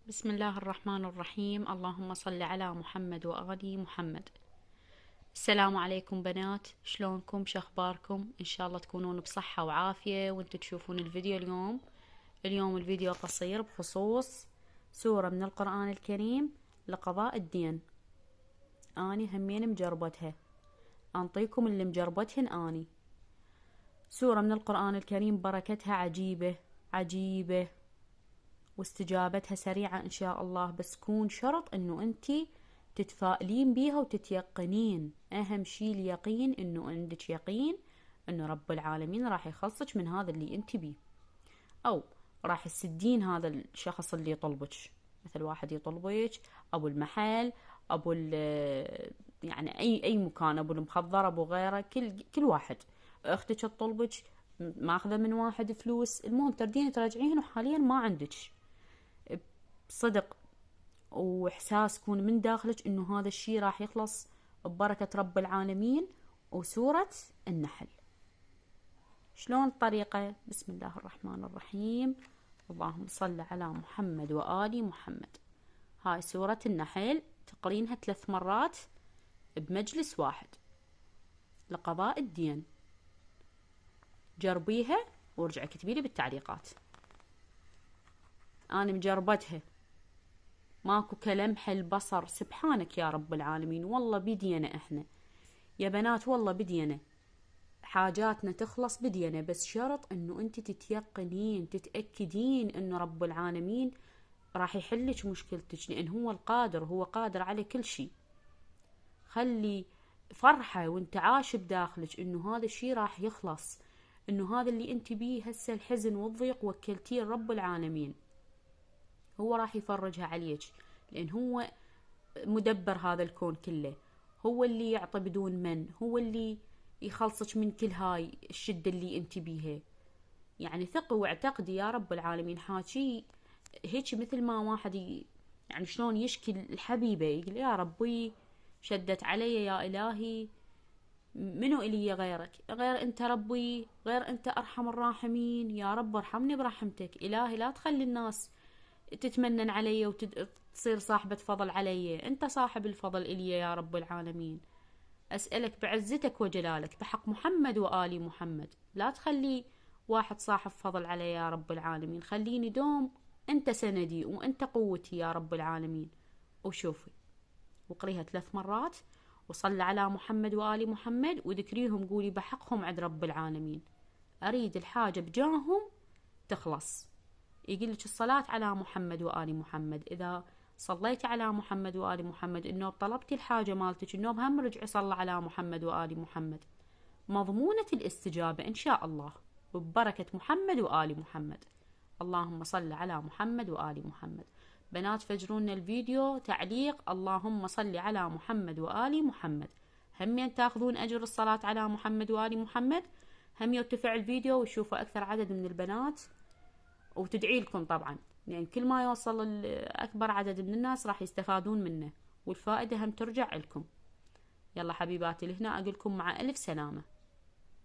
بسم الله الرحمن الرحيم. اللهم صل على محمد وآل محمد. السلام عليكم بنات، شلونكم؟ شخباركم؟ إن شاء الله تكونون بصحة وعافية وانتوا تشوفون الفيديو اليوم الفيديو قصير بخصوص سورة من القرآن الكريم لقضاء الدين. أني همين مجربتها، أنطيكم اللي مجربتهن أني. سورة من القرآن الكريم بركتها عجيبة عجيبة، واستجابتها سريعة إن شاء الله، بس كون شرط إنه أنتي تتفائلين بيها وتتيقنين. أهم شي اليقين، إنه عندك يقين إنه رب العالمين راح يخلصك من هذا اللي أنتي بيه، أو راح يسدين هذا الشخص اللي يطلبك. مثل واحد يطلبك، أبو المحل، أبو يعني أي مكان، أبو المخضر، أبو غيره، كل واحد. أختك تطلبك، ماخذة من واحد فلوس، المهم تردين ترجعين وحاليا ما عندك. بصدق واحساس يكون من داخلك انه هذا الشيء راح يخلص ببركة رب العالمين وسورة النحل. شلون الطريقة؟ بسم الله الرحمن الرحيم. اللهم صل على محمد وآل محمد. هاي سورة النحل تقرينها 3 مرات بمجلس واحد لقضاء الدين. جربيها وارجعي كتبيلي بالتعليقات. انا مجربتها، ماكو كلمح البصر. سبحانك يا رب العالمين، والله بدينا احنا يا بنات، والله بدينا حاجاتنا تخلص بدينا، بس شرط انه انت تتيقنين تتأكدين انه رب العالمين راح يحلك مشكلتك، لان هو القادر، هو قادر على كل شيء. خلي فرحة وانت عاش بداخلك انه هذا الشيء راح يخلص، انه هذا اللي انت بيه هسه الحزن والضيق وكلتيه رب العالمين، هو راح يفرجها عليك، لأن هو مدبر هذا الكون كله، هو اللي يعطي بدون من، هو اللي يخلصك من كل هاي الشدة اللي انت بيها. يعني ثقي واعتقدي يا رب العالمين. حاكي هيك مثل ما واحد يعني شلون يشكي الحبيبة، يقول يا ربي شدت علي يا إلهي، منو إلي غيرك؟ غير أنت ربي، غير أنت أرحم الراحمين، يا رب ارحمني برحمتك. إلهي لا تخلي الناس تتمنن علي وتصير صاحبة فضل علي، انت صاحب الفضل إلي يا رب العالمين. أسألك بعزتك وجلالك بحق محمد وآل محمد، لا تخلي واحد صاحب فضل علي يا رب العالمين، خليني دوم انت سندي وانت قوتي يا رب العالمين. وشوفي وقريها 3 مرات، وصلي على محمد وآل محمد، وذكريهم قولي بحقهم عند رب العالمين. أريد الحاجة بجاههم تخلص. يقول لك الصلاة على محمد وآل محمد، إذا صليتي على محمد وآل محمد، النوب طلبتي الحاجة مالتك، النوب هم رجعي صلى على محمد وآل محمد، مضمونة الاستجابة إن شاء الله وببركة محمد وآل محمد. اللهم صل على محمد وآل محمد. بنات فجرونا الفيديو تعليق اللهم صل على محمد وآل محمد، هم تاخذون أجر الصلاة على محمد وآل محمد، هم يرتفع الفيديو ويشوفه أكثر عدد من البنات، وتدعي لكم طبعا، لأن كل ما يوصل أكبر عدد من الناس راح يستفادون منه، والفائدة هم ترجع لكم. يلا حبيباتي، لهنا أقولكم مع ألف سلامة.